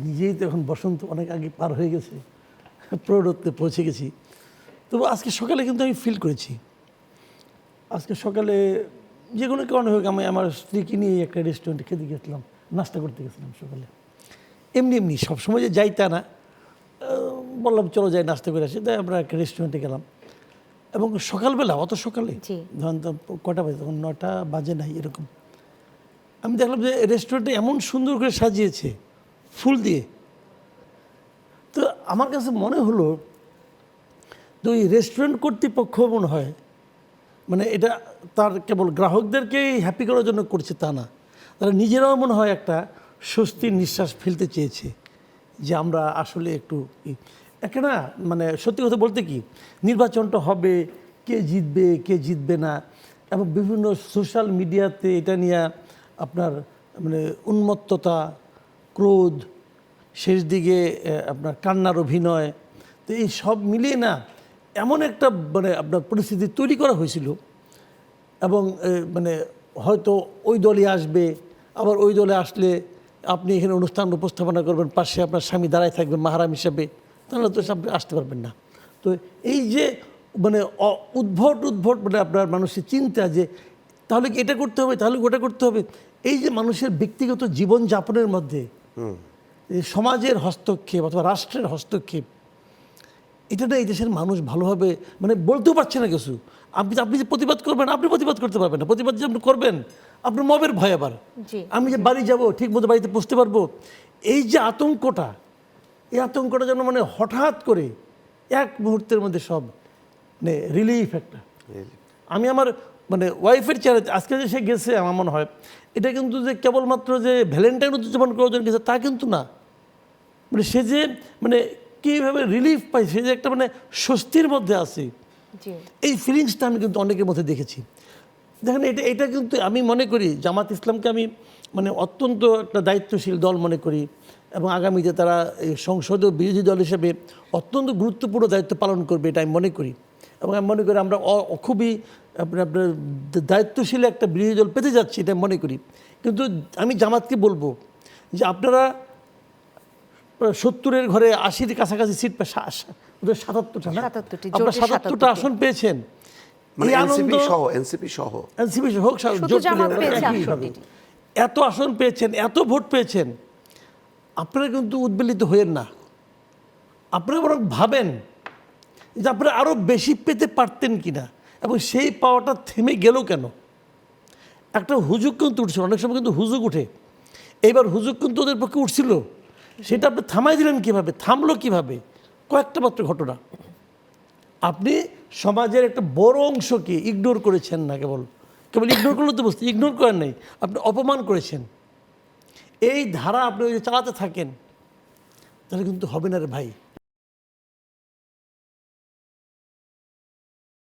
নিজেই তো এখন বসন্ত অনেক আগে পার হয়ে গেছে, প্রৌঢ়ত্বে পৌঁছে গেছি। তবু আজকে সকালে কিন্তু আমি ফিল করেছি, আজকে সকালে যে কোনো কারণে হোক আমি আমার স্ত্রীকে নিয়ে একটা রেস্টুরেন্টে খেতে গেছিলাম, নাস্তা করতে গেছিলাম সকালে। এমনি এমনি সবসময় যে যাই তা না, বললাম চলো যাই নাস্তা করে আসি, তাই আমরা একটা রেস্টুরেন্টে গেলাম। এবং সকালবেলা, অত সকালে ধরেন তো কটা বাজে, তখন 9টা বাজে নাই এরকম, আমি দেখলাম যে রেস্টুরেন্টে এমন সুন্দর করে সাজিয়েছে ফুল দিয়ে। তো আমার কাছে মনে হলো তো ওই রেস্টুরেন্ট কর্তৃপক্ষ মনে হয় মানে এটা তার কেবল গ্রাহকদেরকেই হ্যাপি করার জন্য করছে তা না, তারা নিজেরাও মনে হয় একটা স্বস্তির নিঃশ্বাস ফেলতে চেয়েছে যে আমরা আসলে একটু একটা না, মানে সত্যি কথা বলতে কি, নির্বাচনটা হবে, কে জিতবে না, এবং বিভিন্ন সোশ্যাল মিডিয়াতে এটা নিয়ে আপনার মানে উন্মত্ততা, ক্রোধ, শেষ দিকে আপনার কান্নার অভিনয়, তো এই সব মিলিয়ে না এমন একটা মানে আপনার পরিস্থিতি তৈরি করা হয়েছিল। এবং মানে হয়তো ওই দলই আসবে, আবার ওই দলে আসলে আপনি এখানে অনুষ্ঠান উপস্থাপনা করবেন, পাশে আপনার স্বামী দাঁড়ায় থাকবেন মাহারাম হিসাবে, তাহলে তো আপনি আসতে পারবেন না। তো এই যে মানে উদ্ভট মানে আপনার মানুষের চিন্তা যে তাহলে কি এটা করতে হবে, তাহলে ওটা করতে হবে, এই যে মানুষের ব্যক্তিগত জীবনযাপনের মধ্যে সমাজের হস্তক্ষেপ অথবা রাষ্ট্রের হস্তক্ষেপ, এটা না এই দেশের মানুষ ভালোভাবে মানে বলতেও পারছে না কিছু। আপনি যে প্রতিবাদ করবেন, আপনি প্রতিবাদ করতে পারবেন না, প্রতিবাদ যে আপনি করবেন আপনার মবের ভয়, আবার আমি যে বাড়ি যাব ঠিক মতো বাড়িতে পৌঁছতে পারবো, এই যে আতঙ্কটা, এই আতঙ্কটা যেন মানে হঠাৎ করে এক মুহূর্তের মধ্যে সব মানে রিলিফ একটা। আমি আমার মানে ওয়াইফের চেহারা আজকে যে সে গেছে আমার মনে হয় এটা কিন্তু যে কেবলমাত্র যে ভ্যালেন্টাইন উদযাপন করার জন্য গেছে তা কিন্তু না, মানে সে যে মানে কীভাবে রিলিফ পাই, সে যে একটা মানে স্বস্তির মধ্যে আছে, এই ফিলিংসটা আমি কিন্তু অনেকের মধ্যে দেখেছি। দেখেন এটা কিন্তু আমি মনে করি জামাত ইসলামকে আমি মানে অত্যন্ত একটা দায়িত্বশীল দল মনে করি, এবং আগামীতে তারা এই সংসদীয় বিরোধী দল হিসেবে অত্যন্ত গুরুত্বপূর্ণ দায়িত্ব পালন করবে এটা আমি মনে করি। এবং আমি মনে করি আমরা খুবই আপনার দায়িত্বশীল একটা বিরোধী দল পেতে যাচ্ছি এটা মনে করি। কিন্তু আমি জামাতকে বলবো যে আপনারা 70-এর ঘরে 80-র কাছাকাছি সিট পেয়ে 77টা না, আপনারা 77টা আসন পেয়েছেন, মানে এনসিপি সহ হোক এত আসন পেয়েছেন, এত ভোট পেয়েছেন, আপনারা কিন্তু উদ্বেলিত হয়েন না, আপনারা বরং ভাবেন যে আপনারা আরও বেশি পেতে পারতেন কিনা, এবং সেই পাওয়াটা থেমে গেল কেন। একটা হুজুগ কিন্তু উঠছিল, অনেক সময় কিন্তু হুজুগ উঠে, এইবার হুজুগ কিন্তু ওদের পক্ষে উঠছিল, সেটা আপনি থামাই দিলেন কীভাবে, থামলো কীভাবে, কয়েকটা মাত্র ঘটনা। আপনি সমাজের একটা বড় অংশকে ইগনোর করেছেন না, কেবল ইগনোর করলে তো বুঝতে, ইগনোর করেন নাই, আপনি অপমান করেছেন। এই ধারা আপনি চালাতে থাকেন তাহলে কিন্তু হবে না রে ভাই।